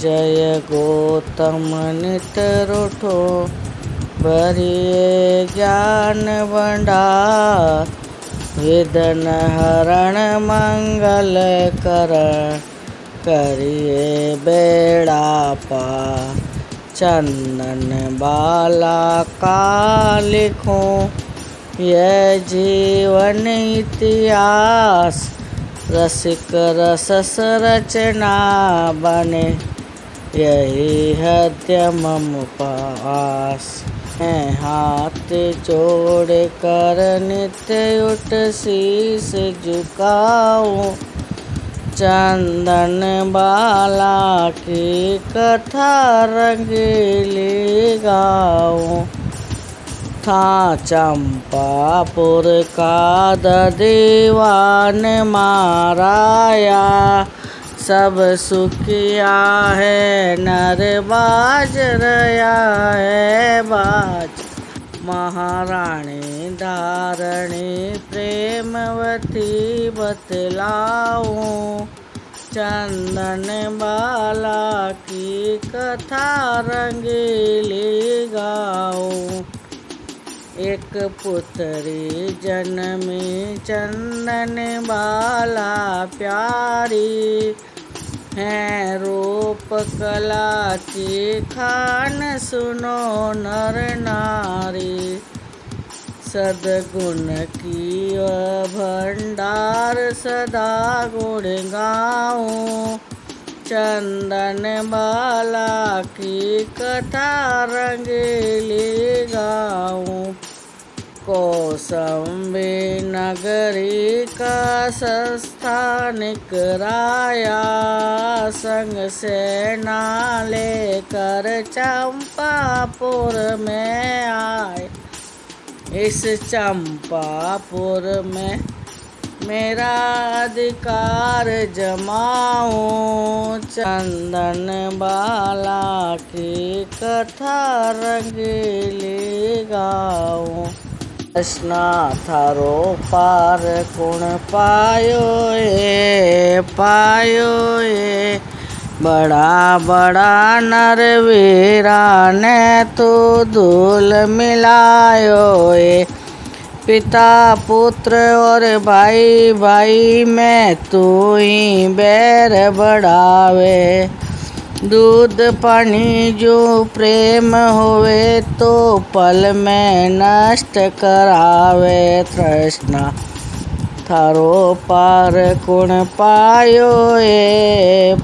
जय गौतम नित रूठो, भरिए ज्ञान भंडार। वेदन हरण मंगल करण, करिए बेड़ा पार। चंदन बाला का लिखूं, यह जीवन इतिहास। रसिक रसस रचना बने, यही हृदय मम पास। मैं हाथ जोड़ कर नित्य उठ शीस झुकाऊं। चंदन बाला की कथा रंगीली गाऊं। था चंपापुर का दीवान माराया, सब सुखिया है नरबाज रया है बाज। महारानी धारणी प्रेमवती बतलाऊं। चंदन बाला की कथा रंगीली गाऊं। एक पुत्री जन्मी चंदन बाला प्यारी, है रूप कला की खान सुनो नर नारी। सद्गुण की भंडार सदा गुण गाऊं। चंदन बाला की कथा रंगीली गाऊं। कौसंबी नगरी का संस्थानिक राया, संग सेना लेकर चंपापुर में आए। इस चंपापुर में मेरा अधिकार जमाऊं। चंदन बाला की कथा रंगीली गाऊं। कृष्णा थारो पार कुण पायो ए। बड़ा बड़ा नरवीरा ने तो धूल मिलायो ए। पिता पुत्र और भाई भाई में तू ही बैर बढ़ावे। दूध पानी जो प्रेम होवे, तो पल में नष्ट करावे। तृष्णा थारो पार कुण पायो ए।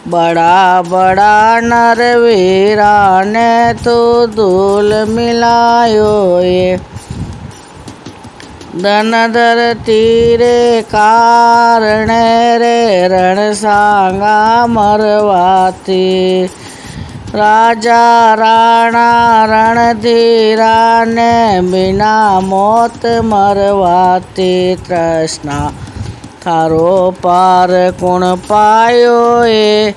बड़ा बड़ा नरवीरा ने तो धूल मिलायो ए। धनधर तीरे कारण रे, रण सांगा मरवाती। राजा राणा रणधीरा ने बिना मौत मरवाती। तृष्णा थारो पार कुण पायो ए।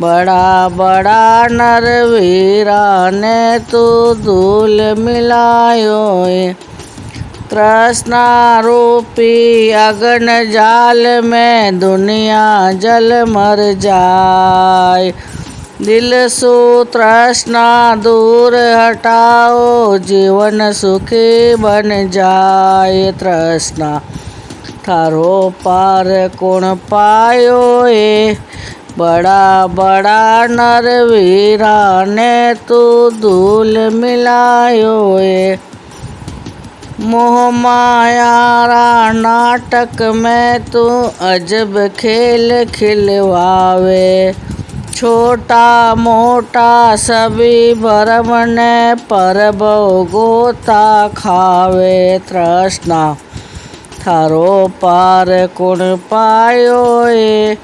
बड़ा बड़ा नरवीरा ने तो धूल मिलायो ए। तृष्णा रूपी अगन जाल में दुनिया जल मर जाए। दिल सु तृष्णा दूर हटाओ, जीवन सुखी बन जाए। तृष्णा थारो पार कुण पायो ए। बड़ा बड़ा नरवीरा ने तो धूल मिलायो ए। मोह माया नाटक में तू अजब खेल खिलवावे। छोटा मोटा सभी भरम ने परब गोता खावे। तृष्णा थारो पार कुण पायो ए।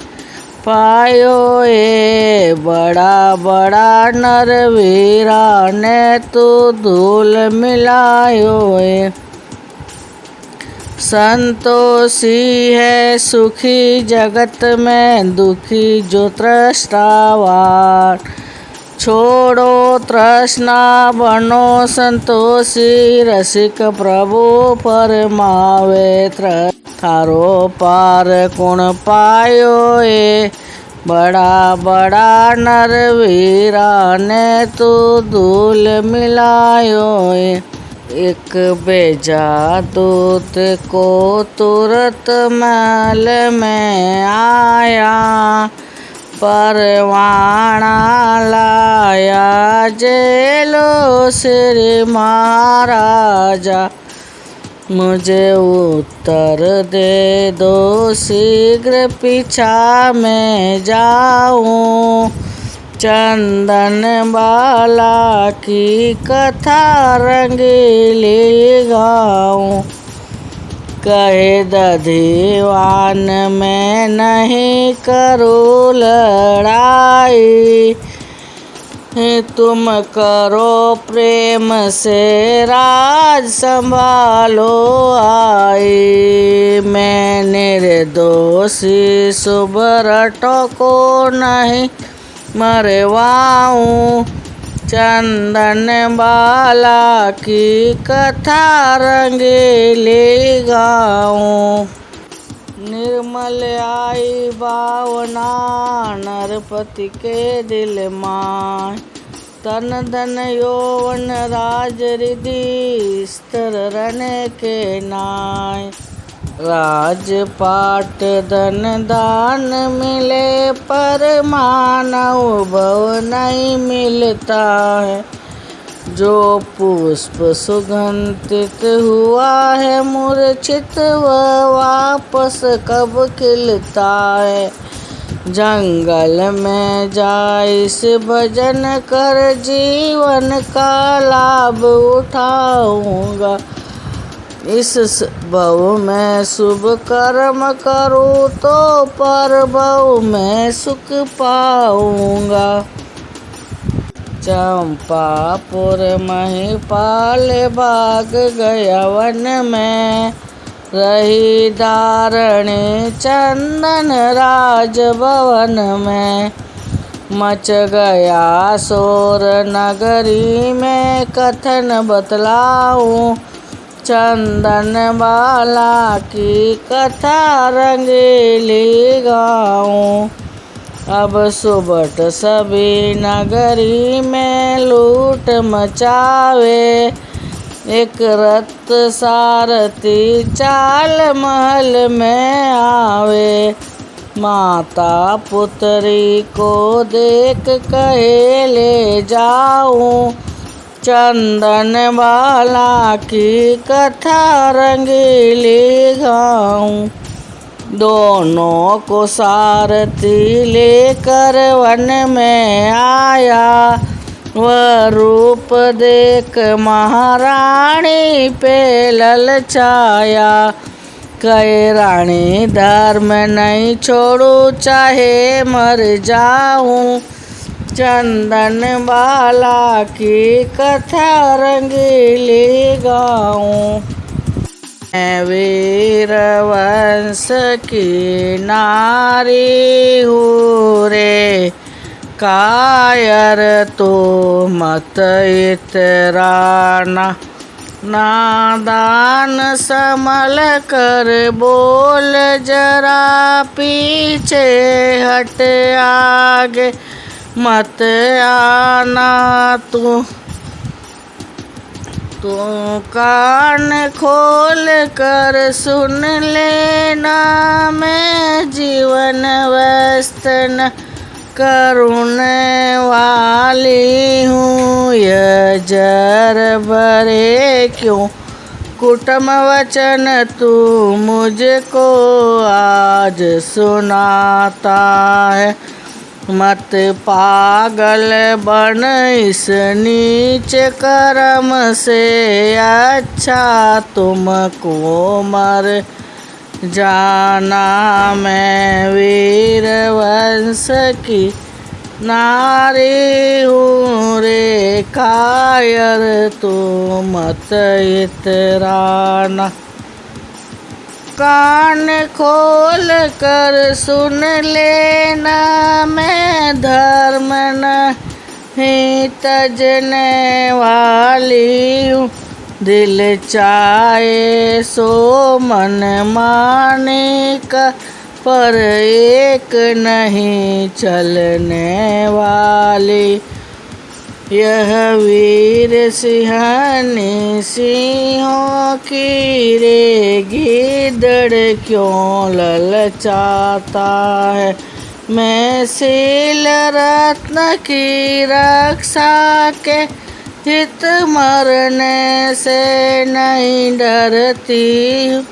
बड़ा बड़ा नरवीरा ने तू धूल मिलायो ए। संतोषी है सुखी जगत में, दुखी जो तृष्णावान। छोड़ो तृष्णा बनो संतोषी, रसिक प्रभु फरमावे। थारो पार कुण पायो ए। बड़ा बड़ा नर वीरा ने तू धूल मिलायो। एक बेजा दूत को तुरत महल में आया, परवाना लाया जेलो श्री महाराजा। मुझे उत्तर दे दो शीघ्र पीछा मैं जाऊं, चंदन बाला की कथा रंगीली गाऊं। कहे दधिवान मैं नहीं करूँ लड़ाई, तुम करो प्रेम से राज संभालो आई। मैं निर्दोषी सुबरटों को नहीं मरवाऊं, चंदन बाला की कथा रंगीली गाऊं। निर्मल आई भावना नरपति के दिल माय, तन धन यौवन राज रिधि स्तर रहने के नाय। राजपाट धन दान मिले पर मानव भव नहीं मिलता है। जो पुष्प सुगंधित हुआ है मूर्छित वह वापस कब खिलता है। जंगल में जाइस भजन कर जीवन का लाभ उठाऊंगा। इस भव में शुभ कर्म करूँ तो पर भव में सुख पाऊंगा। चंपापुर महिपाल भाग गया वन में, रही धारणी चंदन राज भवन में। मच गया शोर नगरी में कथन बतलाऊं, चंदन बाला की कथा रंगीली गाऊं। अब सुबट सभी नगरी में लूट मचावे, एक रथ सारथी चाल महल में आवे। माता पुत्री को देख कहे ले जाऊं, चंदन बाला की कथा रंगीली गाऊं। दोनों को सारथी लेकर वन में आया, वह रूप देख महारानी पे ललचाया। कहे रानी धर्म नहीं छोड़ू चाहे मर जाऊं, चंदन बाला की कथा रंगीली गाऊं। मैं वीर वंश की नारी हूँ रे, कायर तो मत इतराना। नादान संभल कर बोल जरा, पीछे हट आगे मत आना। तू कान खोल कर सुन लेना, मैं जीवन व्यस्त न करुणे वाली हूँ। यह जर भरे क्यों कुटम वचन तू मुझको आज सुनाता है। मत पागल बन इस नीच कर्म से, अच्छा तुमको मर जाना। मैं वीर वंश की नारी हूँ रे, कायर तू मत इतराना। कान खोल कर सुन लेना, मैं धर्म नहीं तजने वाली हूँ। दिल चाहे सो मन माने का पर एक नहीं चलने वाली। यह वीर सिंहानी सिंहों की रे गिदड़ क्यों ललचाता है। मैं सील रत्न की रक्षा के हित मरने से नहीं डरती हूँ।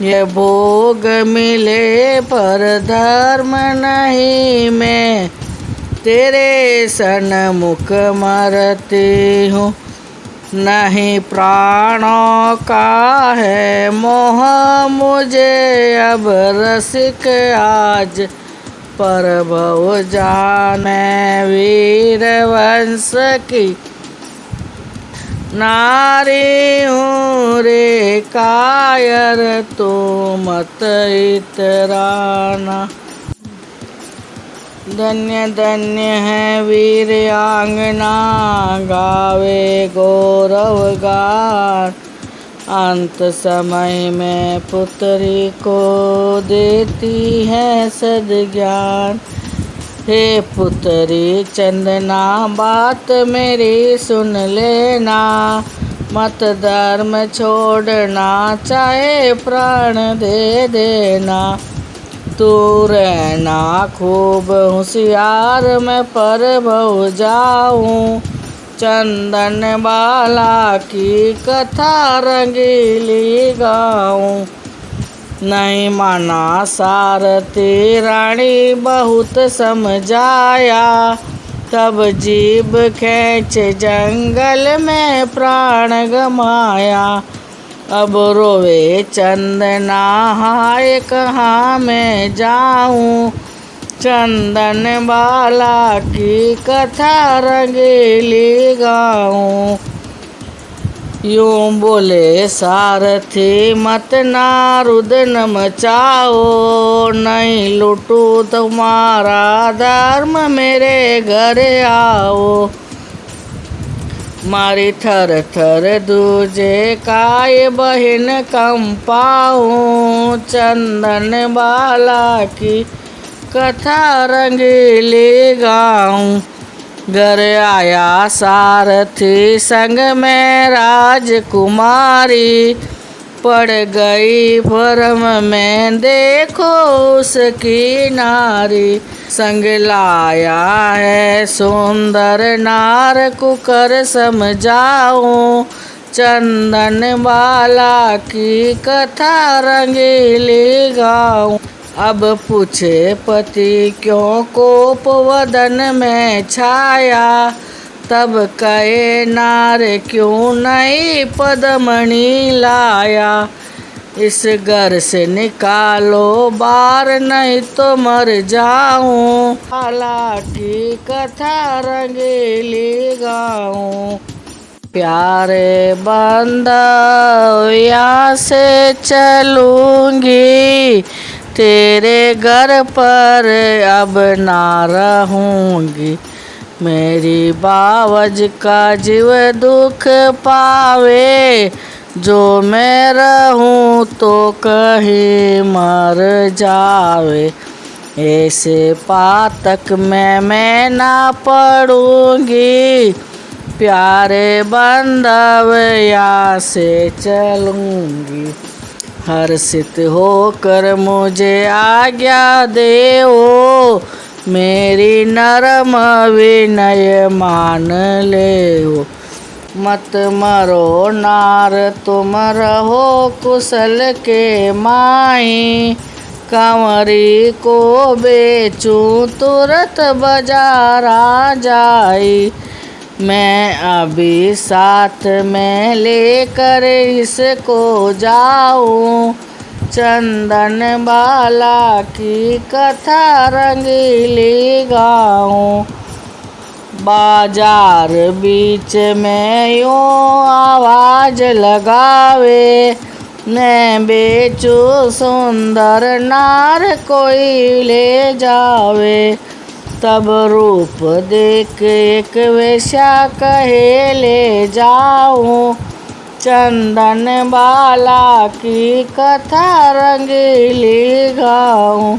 ये भोग मिले पर धर्म नहीं, मैं तेरे सन्मुख मरती हूँ। नहीं प्राणों का है मोह मुझे अब रसिक आज, पर भव जाने वीर वंश की नारी हूँ रे कायर तो मत इतराना। धन्य धन्य है वीर आंगना गावे गौरव गान। अंत समय में पुत्री को देती है सद्ज्ञान। हे पुत्री चंदना बात मेरी सुन लेना, मत धर्म छोड़ना चाहे प्राण दे देना। तू रहना खूब होशियार मैं पर भव जाऊँ। चंदन बाला की कथा रंगीली गाऊँ। नहीं माना सारथी रानी बहुत समझाया, तब जीभ खींच जंगल में प्राण गमाया। अब रोवे चंदना हाय कहाँ मैं जाऊँ। चंदन बाला की कथा रंगीली गाऊँ। यूं बोले सारथी मत नारुद न मचाओ, नहीं लूटू तुम्हारा धर्म मेरे घर आओ। मारी थर थर दूजे काय बहिन कंपाऊँ। चंदन बाला की कथा रंगीली गाऊँ। घर आया सारथी संग में राजकुमारी, पड़ गई भरम में देखो उसकी नारी। संग लाया है सुंदर नार कुकर समझाऊँ। चंदन बाला की कथा रंगीली गाऊँ। अब पूछे पति क्यों कोप वदन में छाया, तब कहे नार क्यों नहीं पदमणि लाया। इस घर से निकालो बार नहीं तो मर जाऊँ। बाला की कथा रंगीली गाऊँ। प्यारे बंधु यहाँ से चलूँगी, तेरे घर पर अब ना रहूँगी। मेरी बावज का जीव दुख पावे, जो मैं रहूँ तो कहीं मर जावे। ऐसे पातक में मैं ना पड़ूँगी, प्यारे बंधव यहाँ से चलूँगी। हर्षित होकर मुझे आज्ञा देओ, मेरी नरम विनय मान लेओ। मत मरो नार तुम रहो कुशल के माई, कंवरी को बेचूं तुरंत बाजारा जाई। मैं अभी साथ में लेकर इसको जाऊं। चंदन बाला की कथा रंगीली गाऊं। बाजार बीच में यूं आवाज लगावे, मैं बेचूं सुंदर नार कोई ले जावे। तब रूप देख एक वेश्या कहे ले जाऊं। चंदन बाला की कथा रंगीली गाऊं।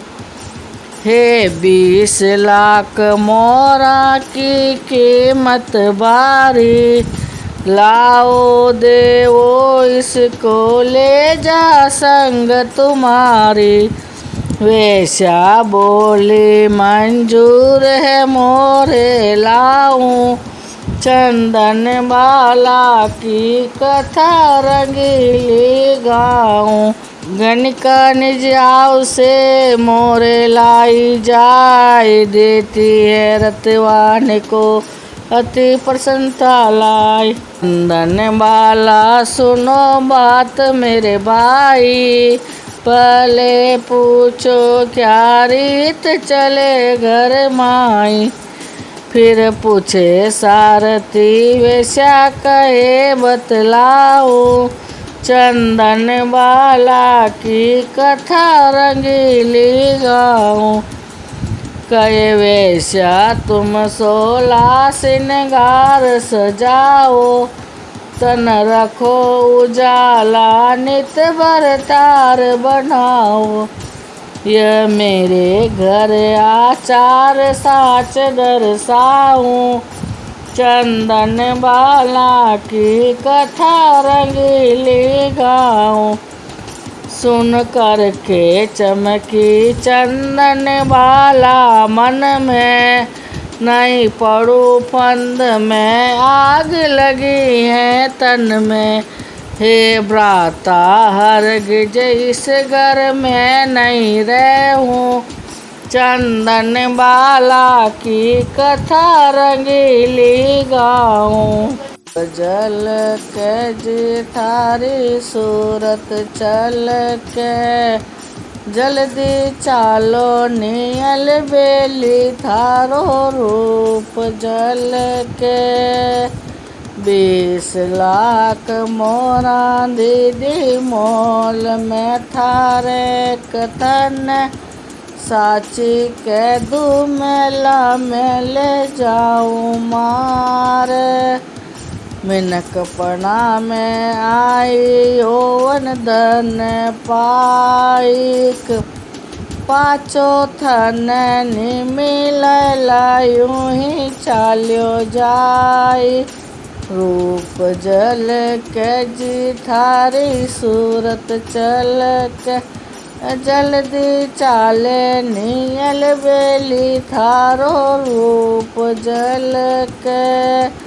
हे 20 लाख मोरा की कीमत बारी, लाओ देवो इसको ले जा संग तुम्हारी। वेश्या बोली मंजूर है मोरे लाऊं, चंदन बाला की कथा रंगीली गाऊं। गणिका निज आव से मोरे लाई जाय, देती है रतवान को अति प्रसन्नता लाई। चंदन बाला सुनो बात मेरे भाई, पहले पूछो क्या रीत चले घर माई। फिर पूछे सारथी वेश्या कहे बतलाओ, चंदन बाला की कथा रंगीली गाऊं। कहे वेश्या तुम 16 श्रृंगार सजाओ, तन रखो उजाला नित भरतार बनाओ। यह मेरे घर आचार साच दर्शाऊं, चंदन बाला की कथा रंगीली गाऊं। सुन कर के चमकी चंदन बाला मन में, नहीं पड़ू फंद में आग लगी है तन में। हे भ्राता हरगिज इस घर में नहीं रहूं, चंदन बाला की कथा रंगीली गाऊं। जल के जी थारी सूरत चल के, जल्दी चालो नियल बेली थारो रूप जल के। 20 लाख मोरा दीदी मोल में थारे कथन, साची के दू मेला में ले जाऊं मार। मिनकपना में आई यौवन धन पाइक, पाचो थन निमिल यूं ही चाल्यो जाई। रूप जल के जी थारी सूरत चल के, जल्दी चाले नियल बेली थारो रूप जल के।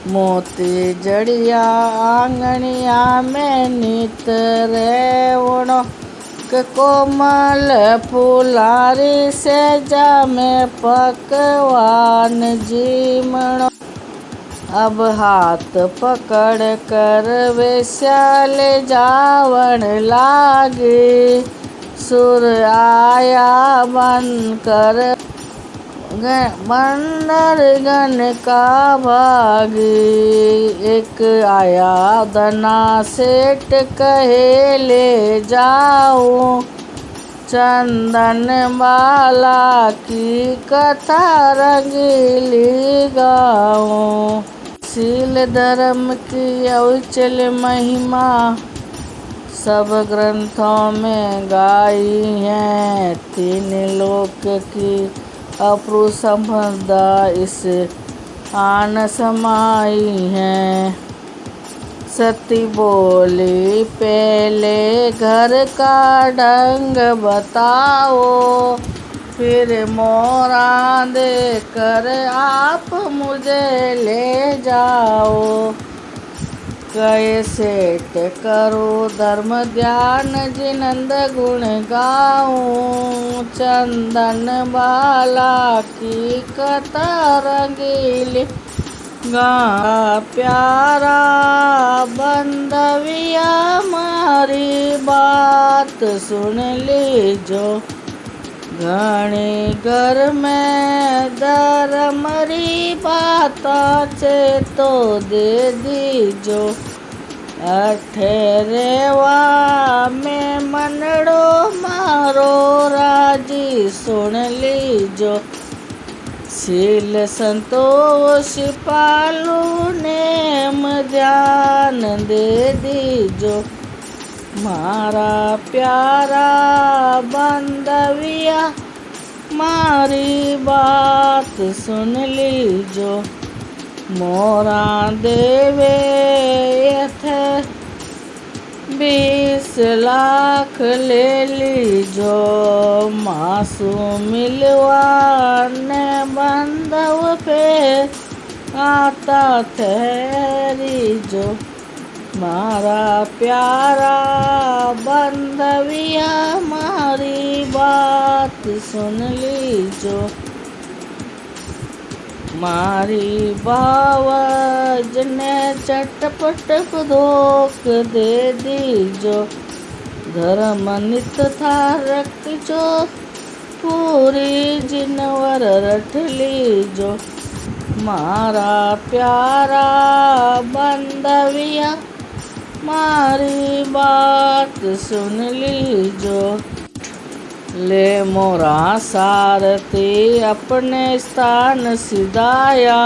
मोती जड़िया आंगनिया में नित रेवणो, कोमल फुलारी से जामे पकवान जीमणो। अब हाथ पकड़ कर वेश्या ले जावन लागी, सुर आया बन कर बंदर गण का भागी। एक आया दना सेठ कहे ले जाओ, चंदन बाला की कथा रंगीली गाऊं। शील धर्म की अविचल महिमा सब ग्रंथों में गाई है, 3 लोक की अप्रू संपदा इस आन समाई है। सती बोली पहले घर का ढंग बताओ, फिर मोरा देकर आप मुझे ले जाओ। कैसेट करो धर्म ध्यान जिनंद गुण गाऊं, चंदन बाला की कथा रंगीली गा। प्यारा बंधविया मारी बात सुन लीजो, घणी घर में धर्मरी बाता चे तो दे दीजो। अठेरेवा में मनड़ो मारो राजी सुन लीजो, शील संतोष पालू नेम ध्यान दे दीजो मारा प्यारा बंदविया मारी बात सुन लीजो मोरा देवे थे 20 लाख ले लीजो मासू मिलवाने बंधव पे आता ठहरी जो मारा प्यारा बंधविया मारी बात सुन लीजो मारी बावज ने चटपट धोक दे दीजो धर्म नित था रख जो पूरी जिनवर रट लीजो मारा प्यारा बंदविया मारी बात सुन लीजो ले मोरा सारथी अपने स्थान सिधाया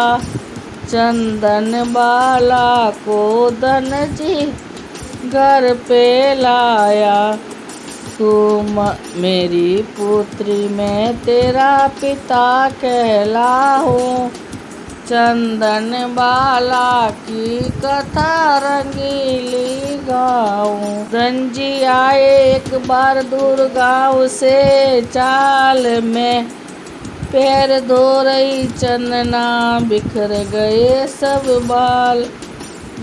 चंदन बाला को धन जी घर पे लाया तू मेरी पुत्री में तेरा पिता कहलाऊं चंदन बाला की कथा रंगीली गाऊं रंजी आए एक बार दूर गाँव से चाल में पैर धो रही चंदना बिखर गए सब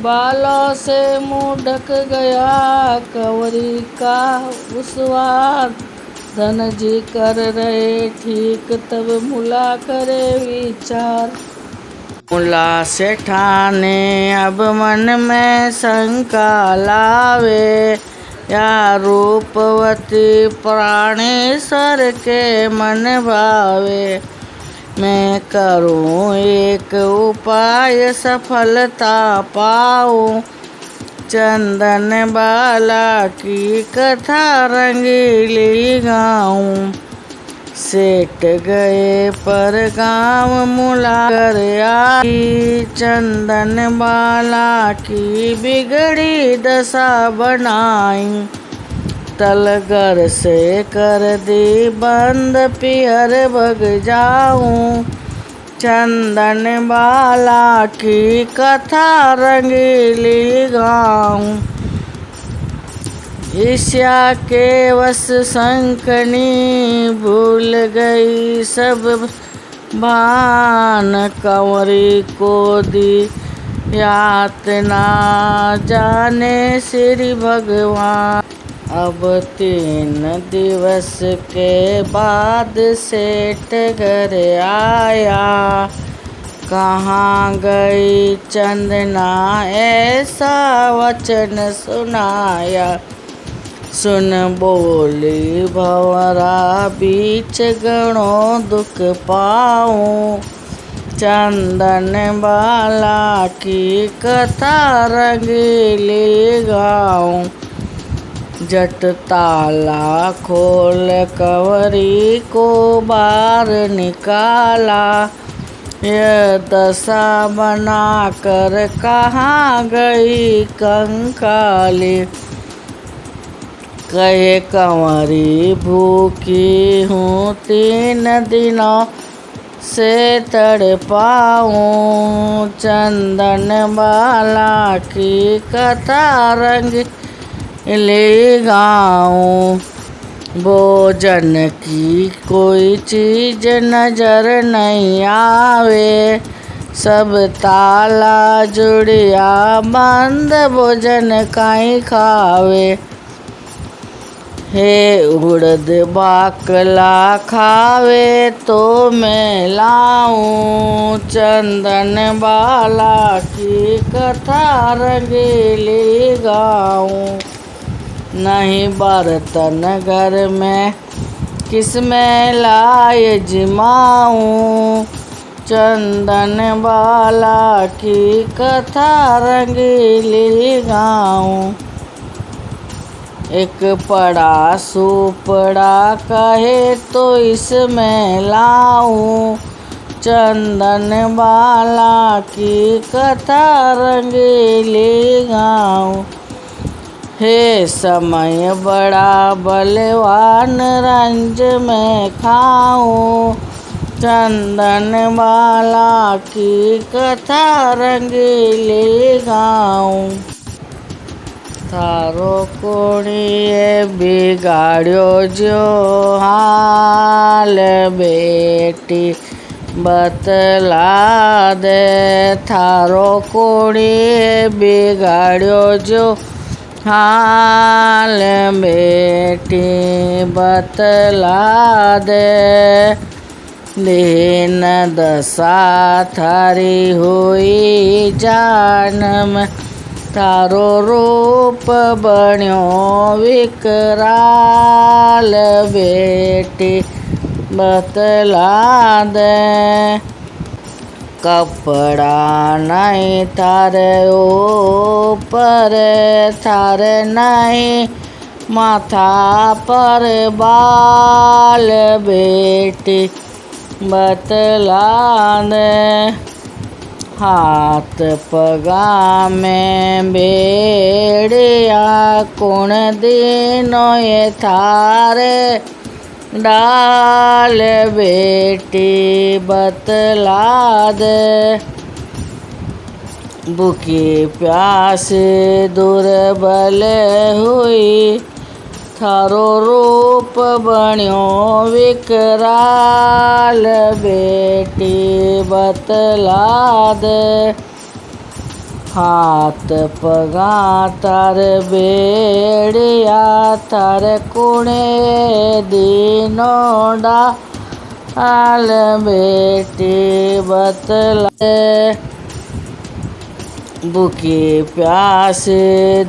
बालों से मुंह ढक गया कंवरी का उस्वाद धन जी कर रहे ठीक तब मुला करे विचार मुला सेठाने अब मन में शंका लावे या रूपवती प्राणेश्वर के मन भावे मैं करूं एक उपाय सफलता पाऊं चंदन बाला की कथा रंगीली गाऊं सेठ गए पर गाँव मुला कर आई चंदन बाला की बिगड़ी दशा बनाई तलगर से कर दी बंद पियर भग जाऊं चंदन बाला की कथा रंगीली गाऊं ईर्ष्या के वश शंखनी भूल गई सब भान कंवरी को दी यातना जाने श्री भगवान अब 3 दिवस के बाद सेठ घर आया कहाँ गई चंदना ऐसा वचन सुनाया सुन बोली भंवरा बीच गणो दुख पाऊं चंदन बाला की कथा रंगीली गाऊं जट ताला खोल कंवरी को बाहर निकाला यह दशा बना कर कहाँ गई कंकाली कहे कंवरी भूखी हूँ 3 दिनों से तड़पाऊं चंदन बाला की कथा रंगीली गाऊं भोजन की कोई चीज नजर नहीं आवे सब ताला जुड़िया बंद भोजन काई खावे हे उड़द बाकला खावे तो मैं लाऊं चंदन बाला की कथा रंगीली गाऊं नहीं बर्तन घर में किस में लाए जिमाऊं चंदन बाला की कथा रंगीली गाऊं एक पड़ा सुपड़ा कहे तो इसमें लाऊं चंदन बाला की कथा रंगीली गाऊं। हे समय बड़ा बलवान रंज में खाऊं। चंदन बाला की कथा रंगीली गाऊं। थारो कोणीए बिगाड़्यो जो हाल बेटी बतला दे। थारो कोणीए बिगाड़्यो जो हाल बेटी बतला दे। दीन दशा थारी हुई जानम। थारो रूप बण्यो विकराल बेटी बतला दे। कपड़ा नहीं थारे ऊपर थारे नहीं माथा पर बाल बेटी बतला दे। हाथ पगा में बेड़िया कुण दीनो ये थारे डाल बेटी बतला दे। भूखी प्यास दुर्बल हुई थारो रूप बण्यो विकराल बेटी बतला दे। हाथ पगा तार बेड़िया थार कुणे दीनो डाल बेटी बतला दे। भूखी प्यास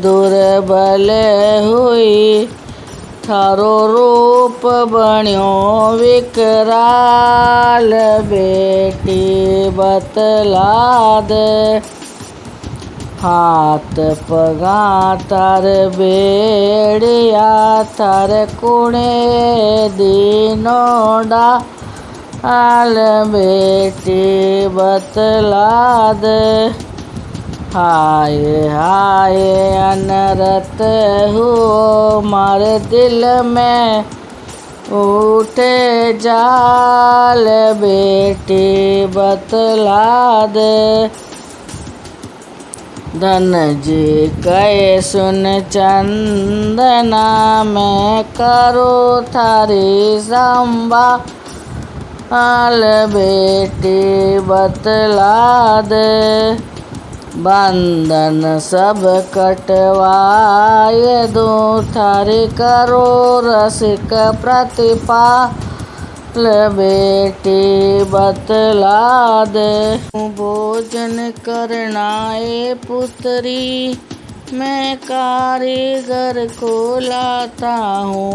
दुर्बल हुई थारो रूप बण्यो विकराल बेटी बतला दे। हाथ पगा तार बेड़िया थार कुणे दीनो डाल बेटी बतला दे। हाय हाय अनरत हुओ मारे दिल में उठे जाल बेटी बतला दे। धन जी कहे सुन चंदना मैं करो थारी संभाल बेटी बतला दे। बंधन सब कटवाए दूं थारी करो रसिक प्रतिपाल बेटी बतला दे। भोजन करनाए पुत्री मैं कारीगर को लाता हूँ।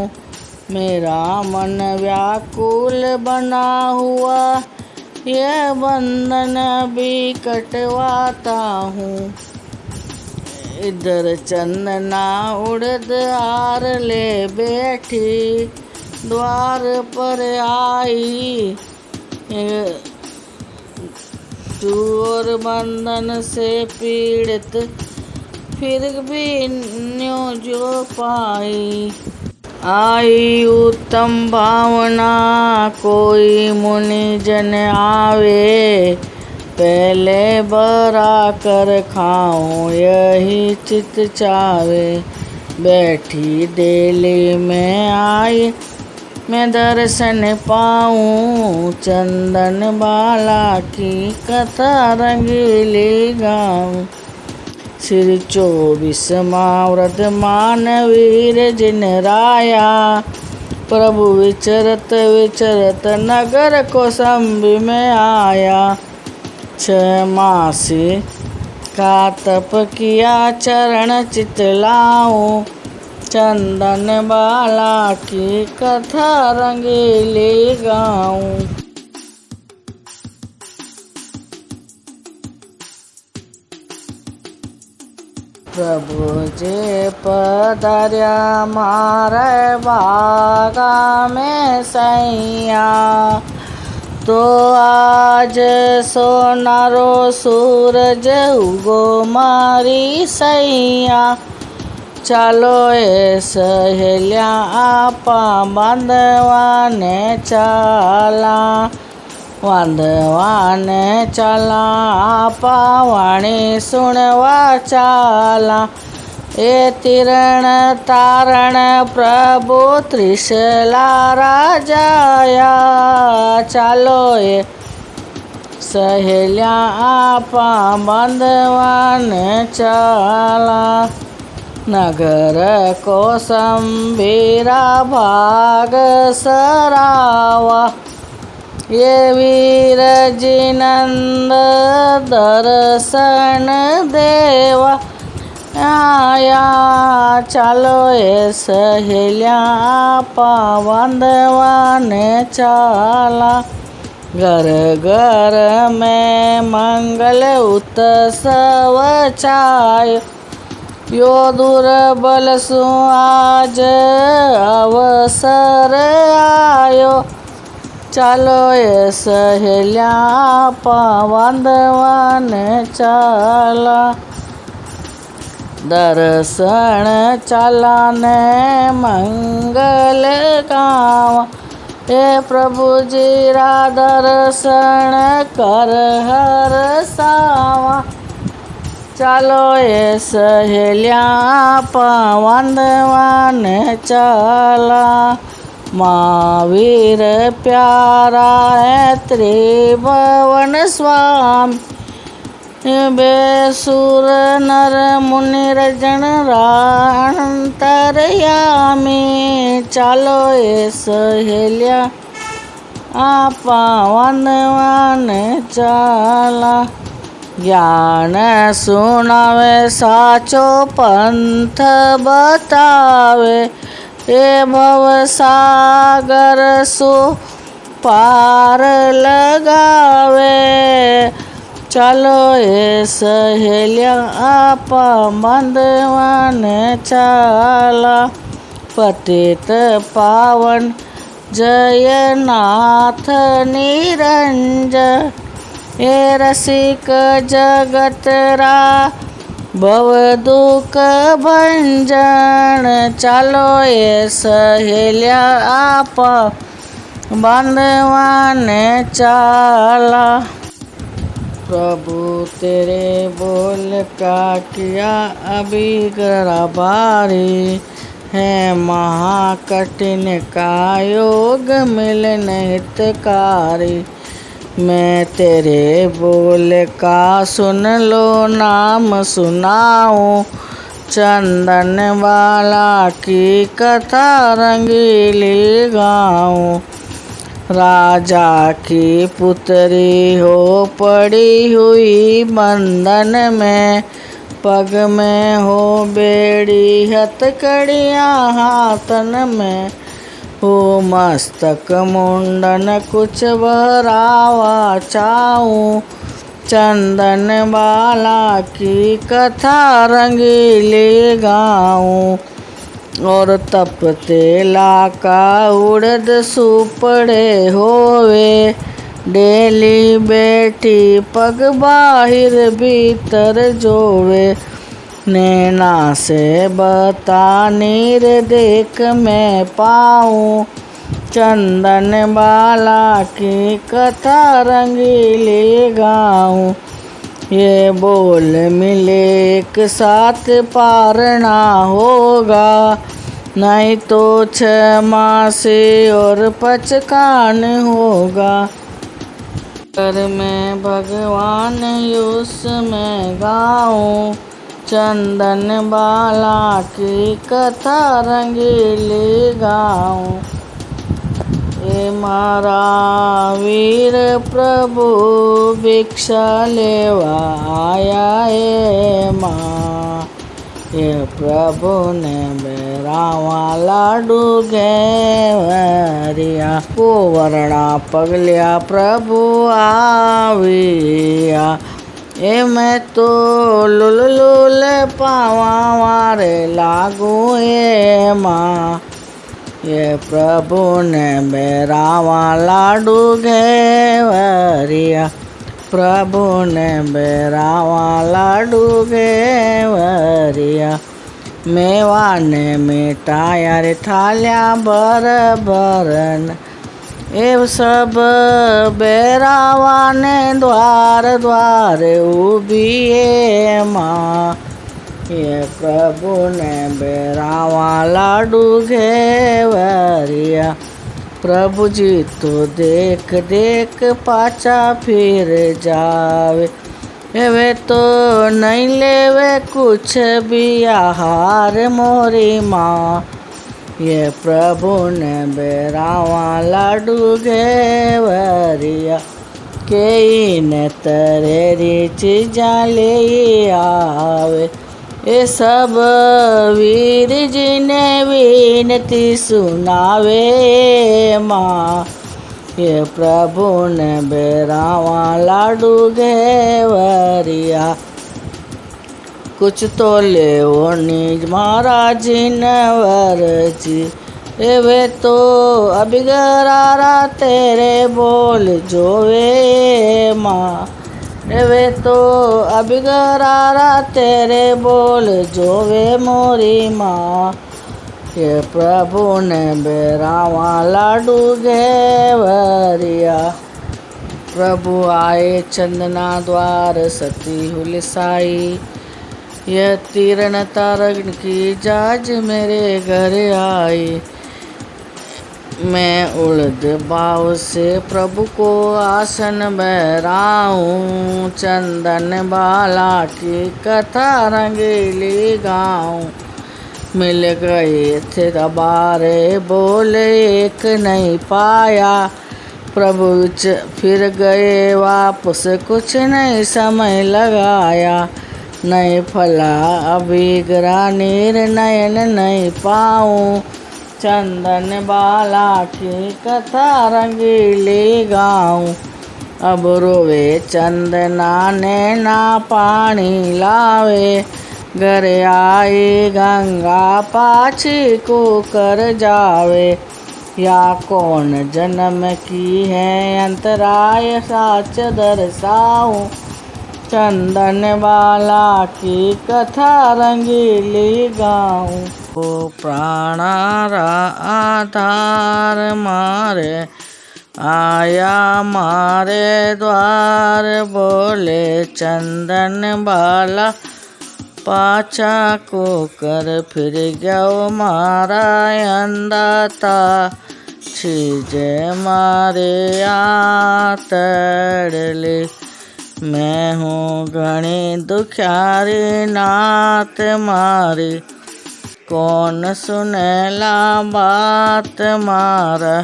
मेरा मन व्याकुल बना हुआ यह बंधन भी कटवाता हूँ। इधर चंदना उड़द हार ले बैठी द्वार पर आई। चोर बंधन से पीड़ित फिर भी न्यो जो पाई। आई उत्तम भावना कोई मुनि जन आवे। पहले बरा कर खाऊं यही चित चावे। बैठी डेली में आई मैं दर्शन पाऊं। चंदन बाला की कथा रंगीली गाऊं। श्री 24 व्रत मान वीर जिन राया। प्रभु विचरत विचरत नगर कौसंबी में आया। 6 मासी का तप किया चरण चितलाऊं। चंदन बाला की कथा रंगीली गाऊं। प्रभु जे पधार्या मारे बागा में सैया। તો આજ સોનારો સૂરજ ઉગો મારી સૈયા, ચાલો એ સહેલ્યા આપા બાંધવાને ચાલા, વાંધવાને ચાલા આપા વાણી સુણવા ચાલા. એ તિરણ તારણ પ્રભુ ત્રિશલા રાજાયા, ચાલો એ સહેલ્યા આપા બાંધવાને ચાલા. નગર કોસંબીરા ભાગ સરાવા, એ વીરજી નંદ દર્શન દેવા આયા, ચાલો એ સહેલ્યા આપા બાંધવાને ચાલા. ઘર ઘર મેં મંગલ ઉત્સવ છાયો, યો દુર્બલ શું આજ અવસર આયો, ચાલો એ સહેલ્યા આપા બાંધવાને ચાલા. દર્શન ચાલાને મંગલ ગાવા, એ પ્રભુજી રા દર્શન કર હરસાવા, ચાલો એ સહેલ્યા આપા બાંધવાને ચાલા. મહાવીર પ્યારા હે ત્રિભુવન સ્વામી, બે સુર નર મુનિ રજણ રાંતરયામી, ચાલો એ સહેલ્યા આપા બાંધવાને ચાલા. જ્ઞાન સુણાવે સાચો પંથ બતાવે, એ ભવસાગર શું પાર લગાવે, ચાલો એ સહેલ્યા આપા બાંધવાને ચાલા. પતિત પાવન જયનાથ નિરંજન, એ રસિક જગતરા ભવ દુઃખ ભંજન, ચાલો એ સહેલ્યા આપા બાંધવાને ચાલા. प्रभु तेरे बोल का किया अभिग्रह भारी, है महाकठिन का योग मिलन हितकारी. मैं तेरे बोल का सुन लो नाम सुनाऊं, चंदन वाला की कथा रंगीली गाऊं. राजा की पुत्री हो पड़ी हुई बंधन में, पग में हो बेड़ी हथकड़ियाँ हाथन में, हो मस्तक मुंडन कुछ भरावा चाहूँ, चंदन बाला की कथा रंगीली गाऊं. और तपते लाका उड़द सुपड़े होवे, डेली बैठी पग बाहिर भीतर जोवे. नैना से बता नीर देख मैं पाऊँ, चंदन बाला की कथा रंगीली गाऊं. ये बोल मिले एक साथ पार ना होगा, नहीं तो 6 मासी और पचकान होगा. कर मैं भगवान युस में गाऊं, चंदन बाला की कथा रंगीली गाऊं. ए मारा वीर प्रभु भिक्षा लेवा आया, ए माँ ये प्रभु ने बेरावा लाडू घेवरिया, कुंवरना पगल्या प्रभु आविया. ए मैं तो लुल लुल पावा वारे लागू, ए माँ ये प्रभु ने बेरावा लाडू घेवरिया, प्रभु ने बेरावा लाडू घेवरिया, मेवा ने मिठाया रे थाल्या भर भरन, एव सब बेरावा ने द्वार द्वार उबिए माँ। ये प्रभु ने बेरावा लाडू घेवरिया, प्रभु जी तो देख देख पाचा फिर जावे, वे तो नहीं लेवे कुछ भी आहार मोरी माँ। ये प्रभु ने बेरावा लाडू घेवरिया, कई ने तरेरी चीजा ले आवे, ये सब वीर जी ने विनती सुनावे माँ। ये प्रभु ने बेरावा लाडू घेवरिया, कुछ तो ले निज महाराज नवर जी, वे तो अबिगरारा तेरे बोल जोवे माँ। वे तो अबिगरारा तेरे बोल जोवे मोरी माँ। ये प्रभु ने बेरावा लाडू घेवरिया, प्रभु आए चंदना द्वार सती हुलसाई, यह तीरन तारन की जाज मेरे घर आई। मैं उड़द भाव से प्रभु को आसन बहराऊं, चंदन बाला की कथा रंगीली गाऊं। मिल गए थे दबारे बोले एक नहीं पाया, प्रभु फिर गए वापस कुछ नहीं समय लगाया। नहीं फला अभिगरा नयन नहीं पाऊँ, चंदन बाला की कथा रंगीली गाऊं। अब रोवे चंदना नैना पानी लावे, घर आई गंगा पाछी को कर जावे। या कौन जन्म की है अंतराय साच दर्शाऊं, चंदन बाला की कथा रंगीली गाऊं। ओ प्राणारा आधार मारे आया मारे द्वार, बोले चंदन बाला पाछा को कर फिर गयो मारा अंदाता। छीजे मारे आतड़ले, मैं हूँ घनी दुखियारी नाथ मारी, कौन सुनेला बात मारा।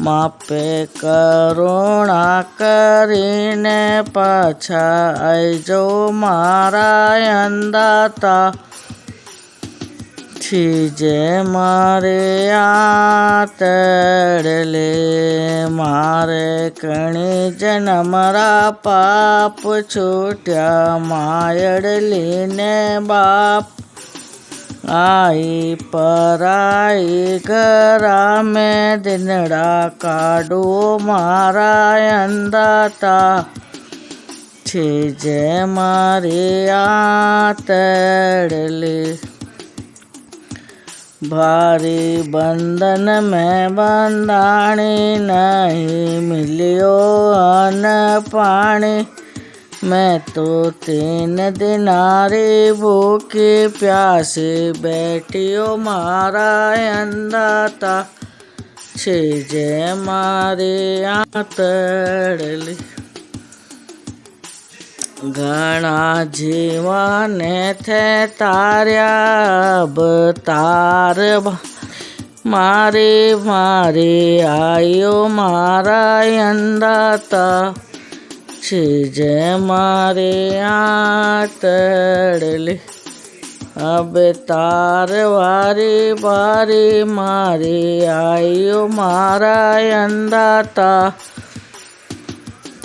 मापे करुणा करीने पाछा आई जो मारा अंदाता। छीजे मारे आतड़ले, मारे कणी जनमरा पाप छूट्या। मायड़ली ने बाप आई पराई घरा में दिनड़ा काडो मारा अंदाता। छीजे मारे आतड़ले, भारी बंधन में बंधाणी नहीं मिलियो अन्न पानी। मैं तो 3 दिनारी भूखी प्यासी बैठियो मारा अंदाता। छीजे मारे आतड़ली, घना जीवा ने थे तार्या अब तार मारे मारे आयो मारा अंदाता। छीजे मारे आतड़ली, अब तार वारी बारी मारी आयो मारा अंदाता।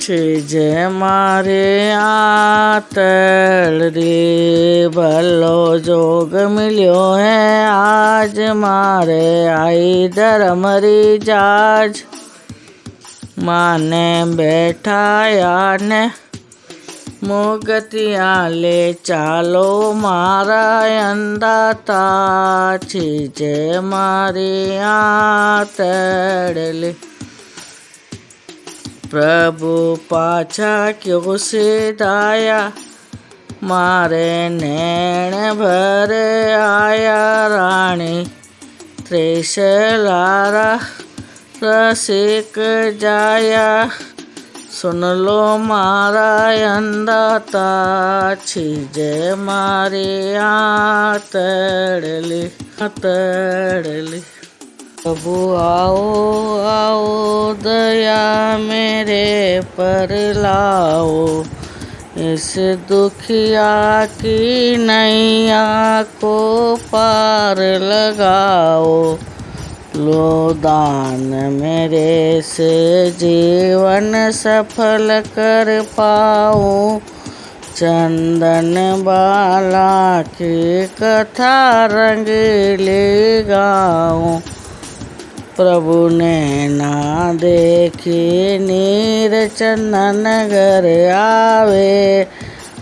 छीज मारे आतड़ रे भलो जोग मिलियो है आज मारे आई धर्म री जाज माने बैठाया ने मुगतिया ले चालो मारा अंदाता छीज मारे आतड़ ले प्रभु पाछा क्यों सिधाया मारे नैण भर आया रानी त्रिशलारा रसिक जाया सुन लो मारा अंदाता छीज मारे आतड़ली आतड़ली प्रभु आओ आओ दया मेरे पर लाओ इस दुखिया की नैया को पार लगाओ लो दान मेरे से जीवन सफल कर पाऊँ चंदन बाला की कथा रंगीली गाऊँ प्रभु ने ना देखी नीर चंदन घर आवे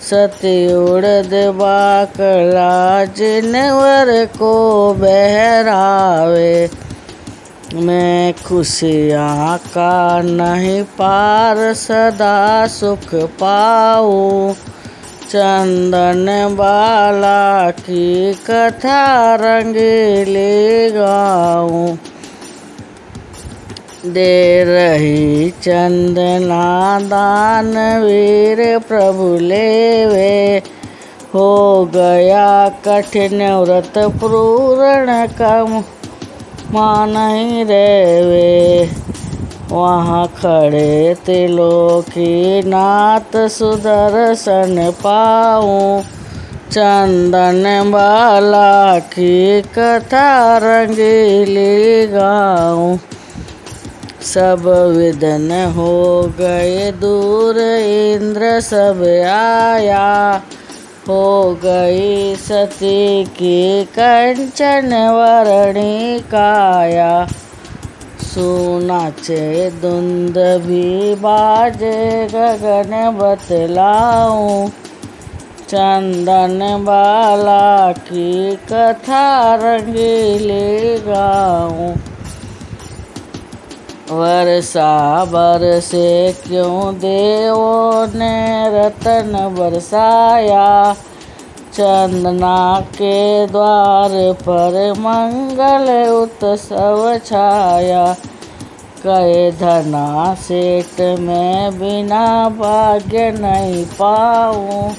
सती उड़द बाकला जिनवर को बहरावे मैं खुशियाँ का नहीं पार सदा सुख पाऊँ चंदन बाला की कथा रंगीली गाऊँ दे रही चंदना दान वीर प्रभु लेवे हो गया कठिन व्रत पूर्ण कम मानहि रेवे वहाँ खड़े त्रिलोकी नाथ सुदर्शन पाऊँ चंदन बाला की कथा रंगीली गाऊँ सब विधन हो गए दूर इंद्र सब आया हो गई सती की कंचन वरणी काया सुनाचे धुंद भी बाजे गगन बतलाऊं चंदन बाला की कथा रंगीली गाऊं वर्षा बरसे क्यों देवों ने रतन बरसाया चंदना के द्वार पर मंगल उत्सव छाया कहे धना सेठ में बिना भाग्य नहीं पाऊँ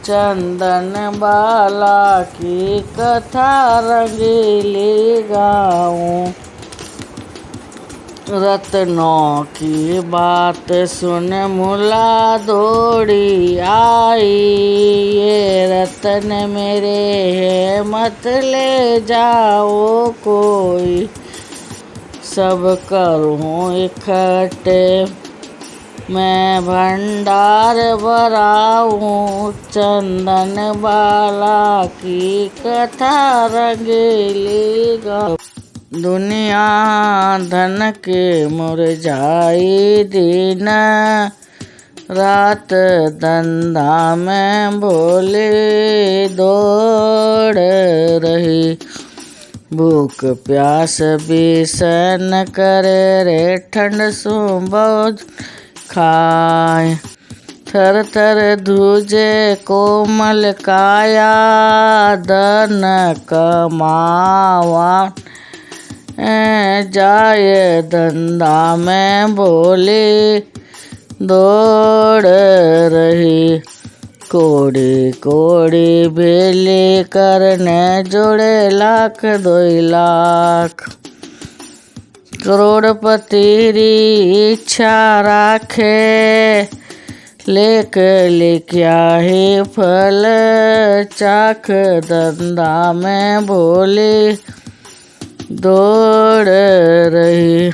चंदन बाला की कथा रंगीली गाऊँ रत्नों की बात सुन मुला दौड़ी आई ये रतन मेरे है मत ले जाओ कोई सब करूँ इकट्ठे मैं भंडार भराऊँ चंदन बाला की कथा रंगीली गाऊँ दुनिया धन के मुरझाई दिन रात धंधा में भोले दौड़ रही भूख प्यास भी सहन करे रे ठंड सुबह खाए थर थर धूजे कोमल काया धन कमावा जाए धंधा में भोली दौड़ रही कोड़ी कोड़ी बेली करने जोड़े लाख 2 लाख करोड़पति री इच्छा राखे लेख लिखया ही फल चाख धंधा में भोली दौड़ रही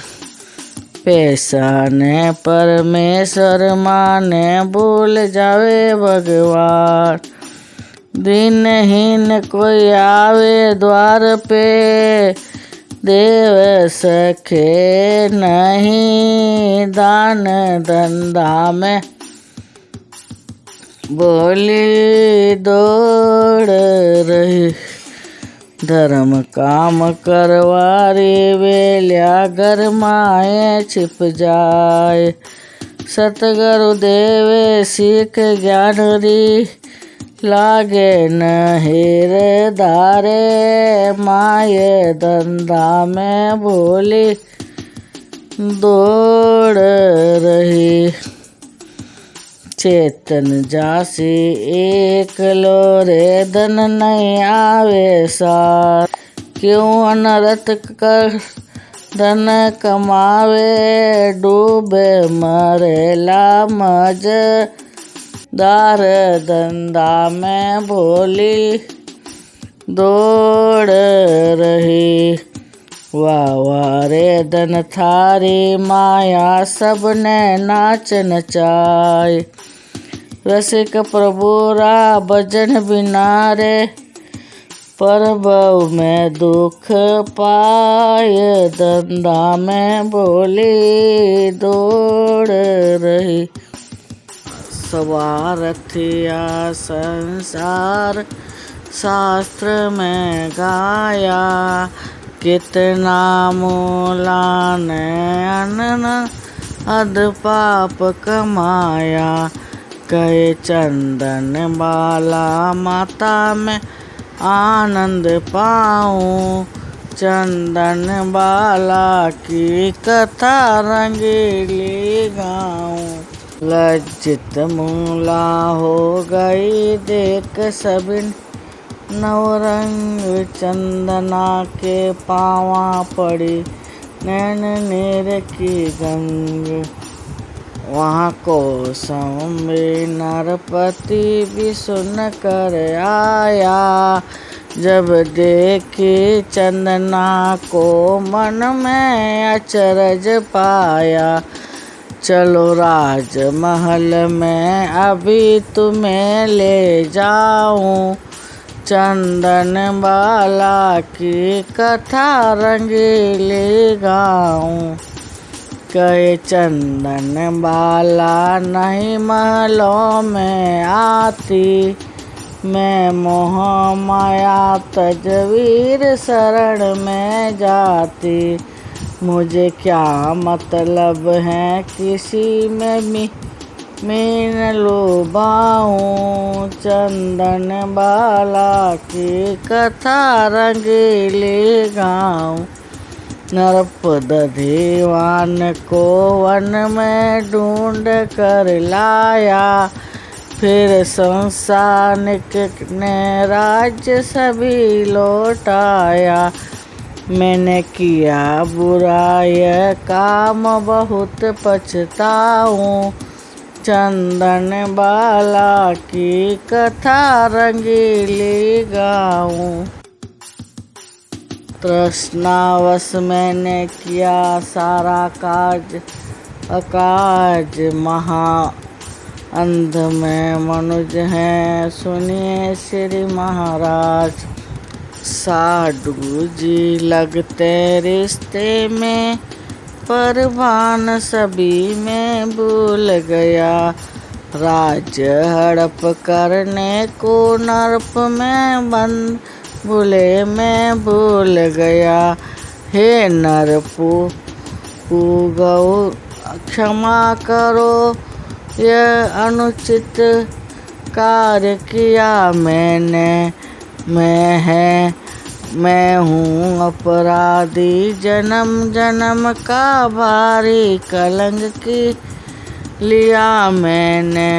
पेशाने परमेश्वर माने भूल जावे भगवान। दिनहीन कोई आवे द्वार पे, देव सखे नहीं दान धंधा में। बोली दौड़ रही धर्म काम करवारी, वेल्या घर माए छिप जाए। सतगुरु देवे सीख ज्ञान री, लागे न हीर धारे। माये धंधा में भोली दौड़ रही। चेतन जासी एक लोरे धन नहीं आवे सार। क्यों अनर्थ कर धन कमावे, डूबे मरेला मज दार। धंधा में भोली दौड़ रही। वाह वाह रे धन थारी माया, सबने नाच नचाए। रसिक प्रभुरा भजन बिना रे, प्रभु में दुख पाय। धंधा में भोली दौड़ रही। स्वार्थिया संसार शास्त्र में गाया, कितना मूला ने अनन अध पाप कमाया। कहे चंदन बाला माता में आनंद पाऊं, चंदन बाला की कथा रंगीली गाऊं। लज्जित मूला हो गई देख सबिन, नवरंग चंदना के पावा पड़ी नैन नीर की गंग। वहाँ कौसंबी नरपति भी सुन कर आया, जब देखी चंदना को मन में अचरज पाया। चलो राजमहल में अभी तुम्हें ले जाऊं, चंदन बाला की कथा रंगीली गाऊं। कहे चंदन बाला नहीं महलों में आती, मैं मोह माया तजवीर शरण में जाती। मुझे क्या मतलब है किसी में मीन लुभाऊं, चंदन बाला की कथा रंगीली गाऊं। नरपत दीवान को वन में ढूंढ कर लाया, फिर संसानिक ने राज्य सभी लौटाया। मैंने किया बुरा यह काम बहुत पछताऊं, चंदन बाला की कथा रंगीली गाऊं। तृष्णावश मैंने किया सारा काज अकाज, महा अंध में मनुज हैं सुनिए श्री महाराज। साधु जी लगते रिश्ते में, परवान सभी में भूल गया। राज हड़प करने को नरप में बंद, भूले में भूल गया। हे नरपु गौ क्षमा करो, यह अनुचित कार्य किया मैंने। मैं हूँ अपराधी, जन्म जन्म का भारी कलंक की लिया मैंने।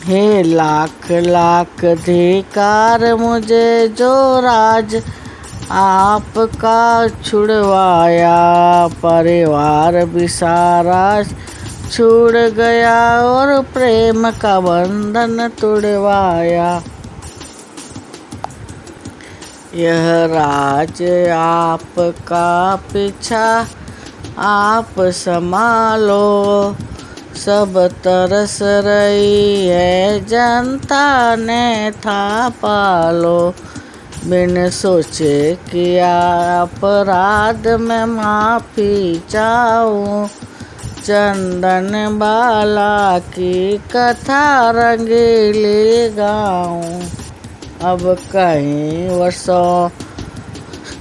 हे लाख लाख धिकार मुझे जो राज आपका छुड़वाया। परिवार भी सारा छूट गया और प्रेम का बंधन तुड़वाया। यह राज आपका पीछा आप संभालो, सब तरस रही है जनता ने था पालो। बिन सोचे किया अपराध में माफ़ी चाहूँ, चंदन बाला की कथा रंगीली गाऊं। अब कई वर्षों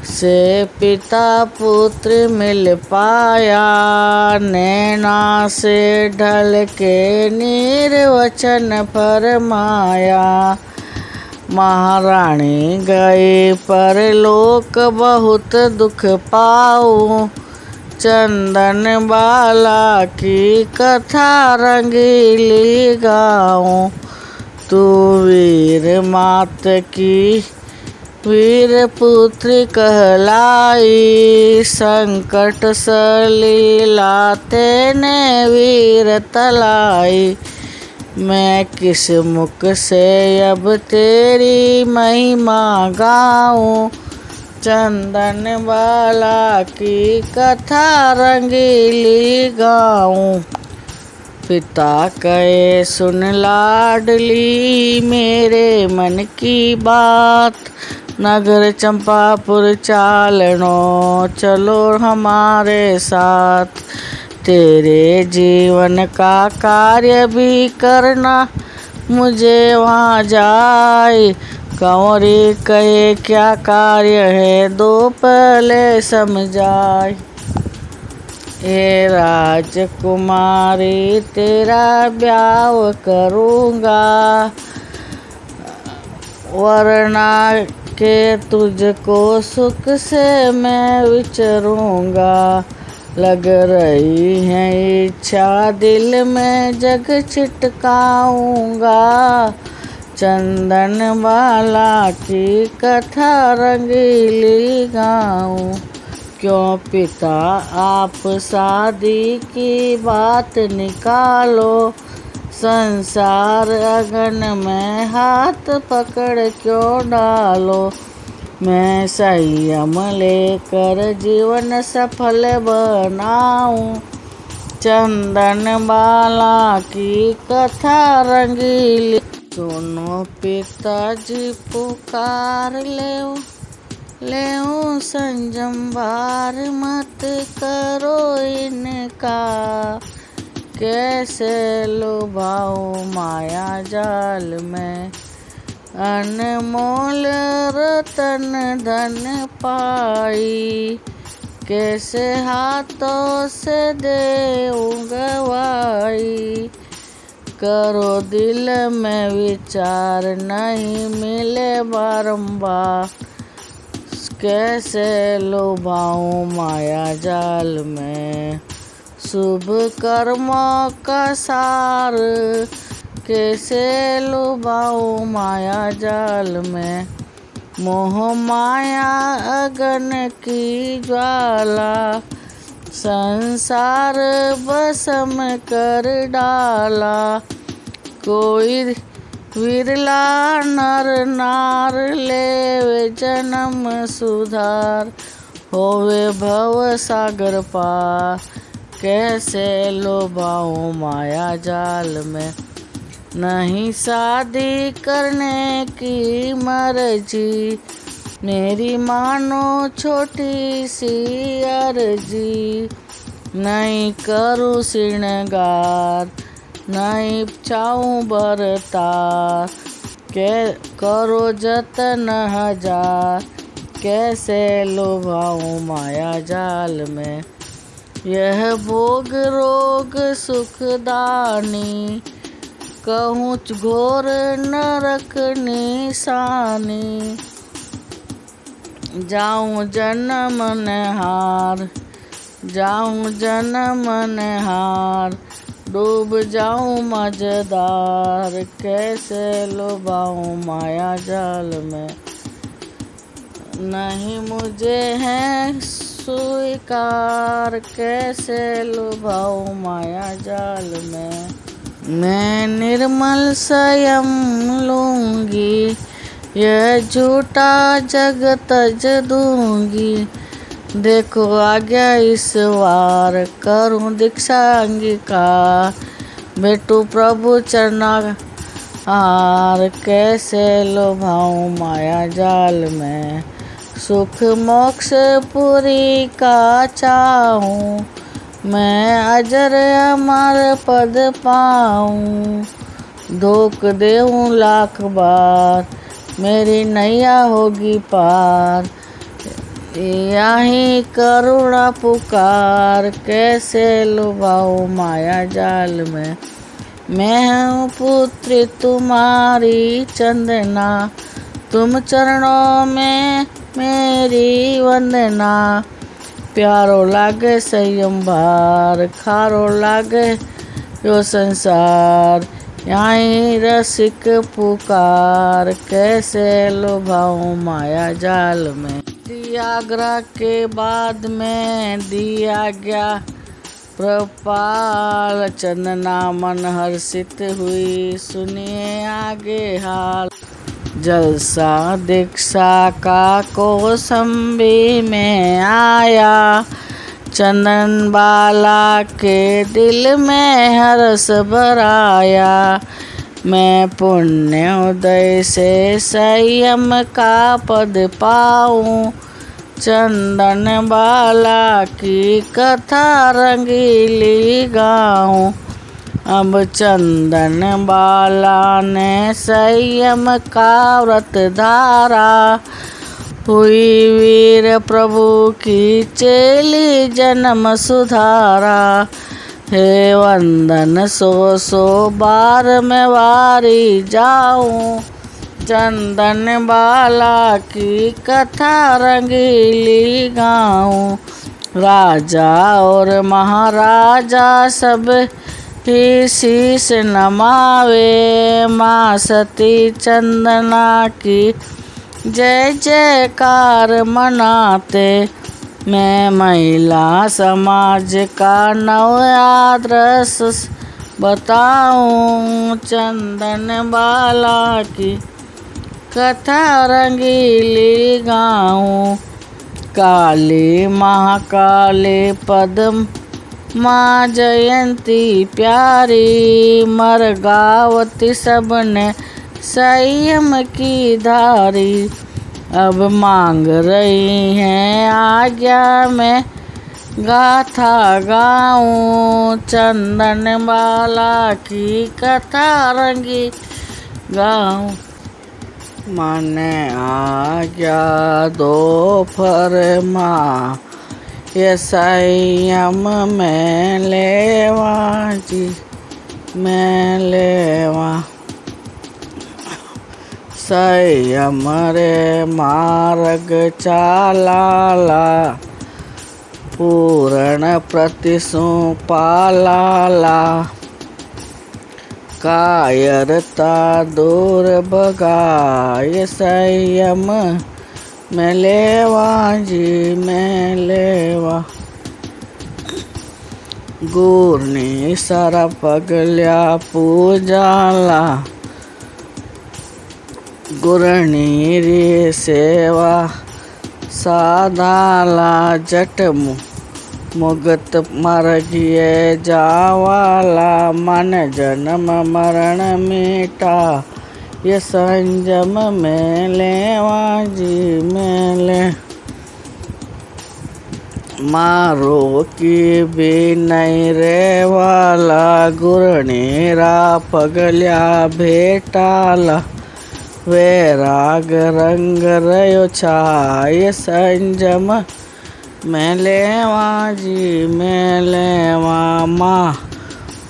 से पिता पुत्र मिल पाया, नैना से ढल के निर्वचन फरमाया। महारानी गई परलोक बहुत दुख पाऊं, चंदन बाला की कथा रंगीली गाऊं। तू वीर मात की वीर पुत्र कहलाई, संकट सलीला तेने वीर तलाई। मैं किस मुख से अब तेरी महिमा गाऊं, चंदन बाला की कथा रंगीली गाऊं। पिता कहे सुन लाडली मेरे मन की बात, नगर चंपापुर चालनो चलो हमारे साथ। तेरे जीवन का कार्य भी करना मुझे वहाँ जाए, कंवरी कहे क्या कार्य है दो पहले समझाए। हे राजकुमारी तेरा ब्याह करूँगा, वरना के तुझको सुख से मैं विचरूँगा। लग रही है इच्छा दिल में जग छिटकाऊँगा, चंदन बाला की कथा रंगीली गाऊं। क्यों पिता आप शादी की बात निकालो, संसार अगन में हाथ पकड़ क्यों डालो। मैं संयम लेकर जीवन सफल बनाऊं, चंदन बाला की कथा रंगीली। सुनो पिताजी पुकार लेऊं संजम बार मत करो इनका, कैसे लुभाऊं माया जाल में। अनमोल रतन धन पाई, कैसे हाथों से देऊं गवाई। करो दिल में विचार नहीं मिले बारंबार, कैसे लुभाऊं माया जाल में। शुभ कर्मों का सार कैसे लुभाऊं माया जाल में। मोह माया अगन की ज्वाला, संसार भस्म कर डाला। कोई विरला नर नार लेवे जन्म सुधार, होवे भव सागर पार, कैसे लुभाऊं माया जाल में। नहीं शादी करने की मर्जी, मेरी मानो छोटी सी अर्जी। नहीं करूँ श्रृंगार नहीं चाहूँ बरतार, करो जतन हजार, कैसे लुभाऊं माया जाल में। यह भोग रोग सुखदानी, कहूँ घोर नरक निशानी। जाऊँ जन्म नहार जाऊँ जन्म नहार, डूब जाऊँ मजेदार, कैसे लुभाऊं माया जाल में। नहीं मुझे है स्वीकार, कैसे लुभाऊं माया जाल में। मैं निर्मल संयम लूंगी, यह झूठा जग तज दूंगी, देखो आ गया इस वार, करूं दीक्षा अंगीकार, बेटू प्रभु चरना हार, कैसे लोभाऊं माया जाल में, सुख मोक्ष पुरी का चाहूं, मैं अजर अमर पद पाऊं, धोख देऊं लाख बार, मेरी नैया होगी पार, यही करुणा पुकार, कैसे लुभाऊं माया जाल में, मैं हूँ पुत्री तुम्हारी चंदना, तुम चरणों में मेरी वंदना, प्यारो लागे संयम भार, खारो लागे यो संसार, यहीं रसिक पुकार, कैसे लुभाऊं माया जाल में, दिया ग्रह के बाद में दिया गया प्रपाल, चंदना मन हर्षित हुई, सुनिए आगे हाल, जलसा दीक्षा का कौसंबी में आया, चंदन बाला के दिल में हर्ष भराया, मैं पुण्य उदय से संयम का पद पाऊं, चंदन बाला की कथा रंगीली गाऊं, अब चंदन बाला ने संयम का व्रत धारा, हुई वीर प्रभु की चेली जन्म सुधारा, हे वंदन सौ बार मैं वारी जाऊं, चंदन बाला की कथा रंगीली गाऊं, राजा और महाराजा सब ही शीश नमावे, माँ सती चंदना की जय जयकार मनाते, मैं महिला समाज का नव आदर्श बताऊं, चंदन बाला की कथा रंगीली गाऊं, काली महाकाली पद्म माँ जयंती प्यारी, मरगावती सबने संयम की धारी, अब मांग रही हैं आज्ञा में गाथा गाऊं, चंदन बाला की कथा रंगी गाऊं, माने आज्ञा दो फरमा, ये संयम में लेवा जी मैं लेवा, संयम रे मार्ग चालाला, पूर्ण प्रतिसु पालाला, कायरता दूर भगाय, संयम मैं लेवा जी मैं लेवा, गुरनी सारा पगल्या पूजाला, गुरनी रे सेवा साधाला, जट मुगत मरगिए जावाला, मन जन्म मरण मिटा, ये संयम में लेवा जी में ले, मारो की भी नहीं रे वाला, गुरनीरा पगल्या भेटाला, वैराग रंग रयो छाय, संयम मैं लेवा जी मैं लेवा, माँ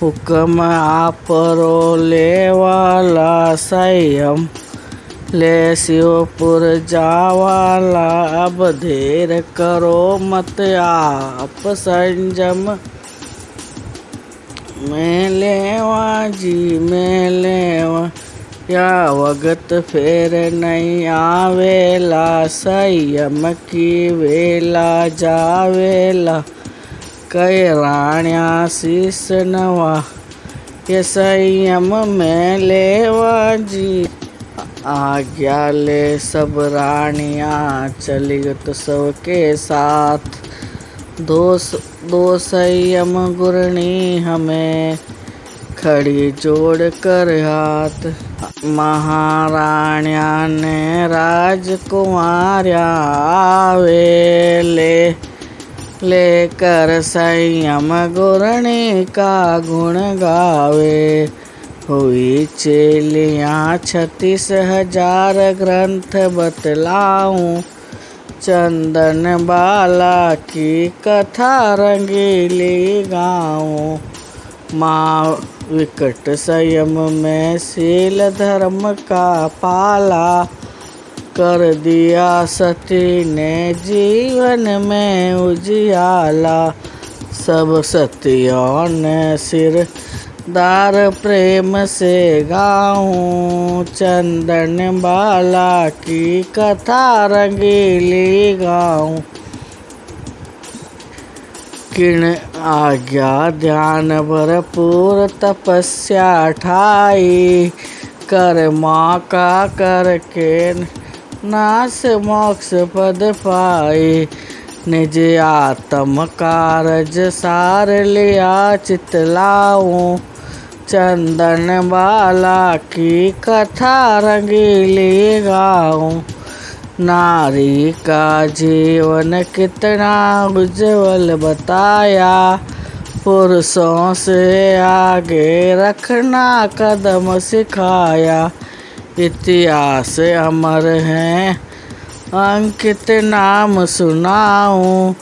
हुक्म आपरो लेवाला, संयम ले शिवपुर जावाला, अब देर करो मत आप, संयम मैं लेवा जी मैं लेवा, या वक्त फेर नहीं आवेला, संयम की वेला जावेला, कई राण्या शीस नवा, ये संयम में लेवा जी। आज्ञा ले सब रानियाँ चली तो सबके साथ। दो संयम गुरनी हमें खड़ी जोड़ कर हाथ। महाराण्या ने राजकुमार्या आवे लेकर संयम गुरनी का गुण गावे। हुई चेलियाँ 36,000 ग्रंथ बतलाऊं। चंदन बाला की कथा रंगीली गाऊं। माँ विकट संयम में शील धर्म का पाला कर दिया सती ने जीवन में उजियाला। सब सतियों ने सिर दार प्रेम से गाऊं। चंदन बाला की कथा रंगीली गाऊं। किण आज्ञा ध्यान भरपूर तपस्या ठाई। कर्मा का करके नाश मोक्ष पद पाई। निज आत्म कारज सार लिया चितलाऊं। चंदन बाला की कथा रंगीली गाऊं। नारी का जीवन कितना उज्जवल बताया। पुरुषों से आगे रखना कदम सिखाया। इतिहास अमर है अंकित नाम सुनाऊं।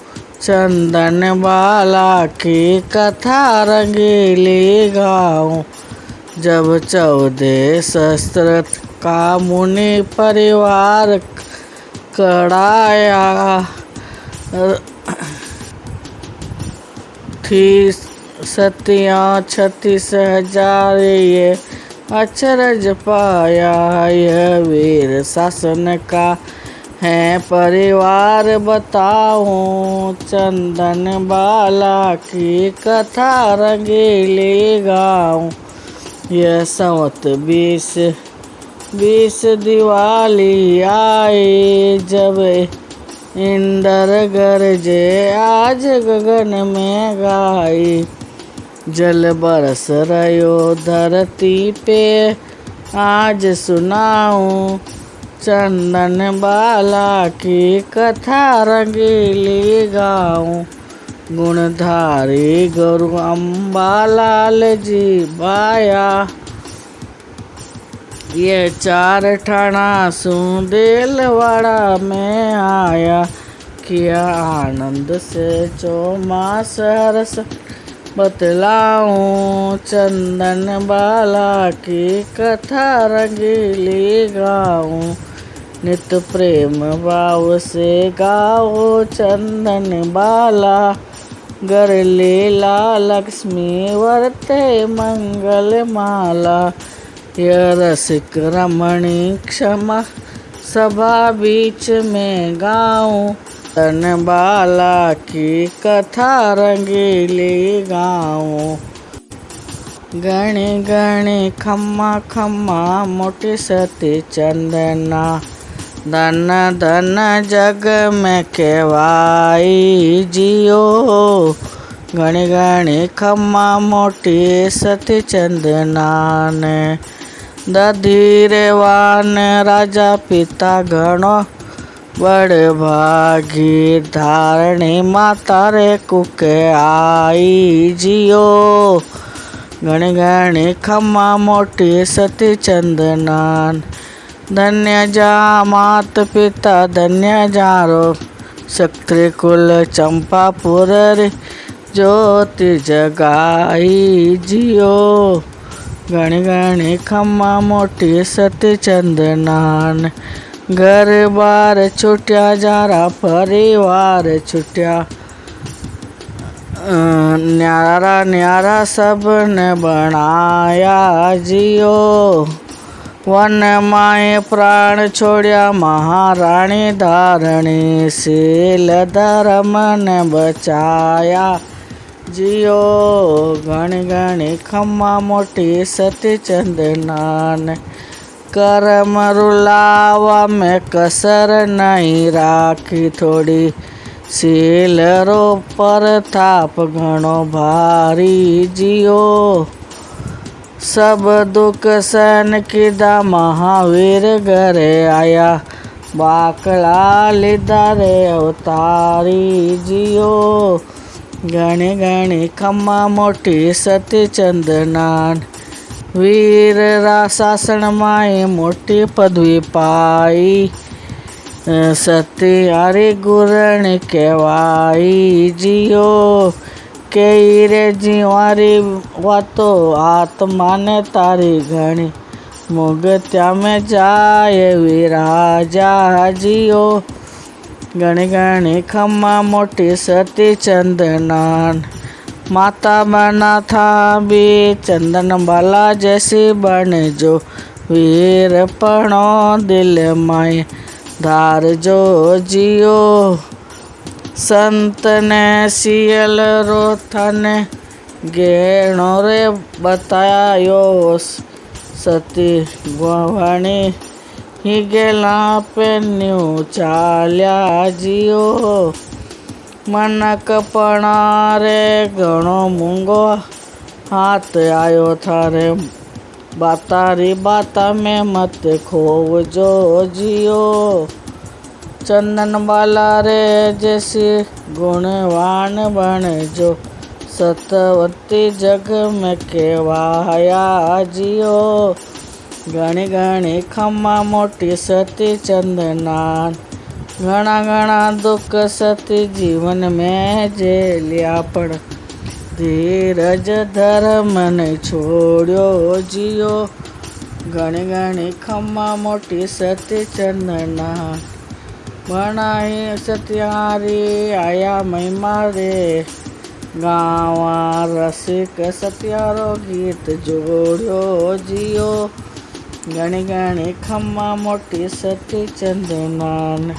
चंदन बाला की कथा रंगीली गाऊं। जब 14 सहस्त्र का मुनि परिवार कड़ाया थी सतियाँ 36,000 ये अचरज पाया। यह वीर शासन का है परिवार बताऊं। चंदन बाला की कथा रंगीली गाऊं। यह संवत 20 दिवाली आई। जब इंद्र गरजे आज गगन में गाई। जल बरस रयो धरती पे आज सुनाऊं। चंदन बाला की कथा रंगीली गाऊं। गुणधारी गुरु अम्बालाल जी बाया। ये 4 ठाणा सुंदेलवाड़ा में आया। किया आनंद से चौमास हरस बतलाऊं। चंदन बाला की कथा रंगीली गाऊं। नित प्रेम भाव से गाओ चंदन बाला। गर लीला लक्ष्मी वरते मंगल माला। यह रसिक रमणी क्षमा सभा बीच में गाऊं। चंदन बाला की कथा रंगीली गाऊं। गणी गणी खम्मा खम्मा मोटी सती चंदना। धन धन जग में केवाई जियो। गणी गणी खम्मा मोटी सती चंदना ने। धीरेवान राजा पिता घणो बड़ भागी। धारणी माता रे कुके आई जियो। गणी गणी खम्मा मोटी सती चंदनान। धन्य जा मात पिता धन्य जारो। क्षत्रिय कुल चंपापुर रे ज्योति जगाई जियो। गणी गणी खम्मा मोटी सती चंदनान। घर बार छुट्या जारा परिवार छुट्या। न्यारा न्यारा सबने बनाया जियो। वन माए प्राण छोड़या महारानी धारणी। शील धर्म ने बचाया जियो। गणी गणी खम्मा मोटी सती चंदनान। કરમ રૂલાવા મેં કસર નહીં રાખી થોડી, શીલરો પર થાપ ઘણો ભારી જીઓ, સબ દુઃખ સહન કીધા મહાવીર ઘરે આયા, બાકડા લીધા રે અવતારી જીઓ, ઘણી ઘણી ખમ્મા મોટી સતી ચંદનાન, વીર શાસનમાં એ મોટી પદવી પાઈ, સતી હારી ગુરણી કહેવાઈ જીઓ, કે રે જીવારી વાતો આત્માને તારી ઘણી, મુગત્યા મેં જાય વિરાજા જીઓ, ઘણી ઘણી ખમ્મા મોટી સતી ચંદનાન, माता बना था भी चंदन बाला जैसी बन जो, वीर पणो दिल माए धार जो जियो, संत ने सियल रो थने गेणो रे बतायो, सती गुवाणी ही गेला पेन्यू चाल्या जियो, मनक पणा रे घणो मूंगो हाथ आयो थारे, बातारी बाता में मत खोवजो जियो, चंदन बाला रे जैसी गुणवान बणजो, सतवती जग में केवाया जियो, घणी घणी खम्मा मोटी सती चंदनान, घणा घणा दुख सती जीवन में झेल्या पण धीरज धर्म ने छोड़्यो जियो, घणी घणी खम्मा मोटी सती चंदनान, भणाई सत्यारी आया महिमा रे गावा, रसिक सत्यारो गीत जोड़्यो जियो, घणी घणी खम्मा मोटी सती चंदनान।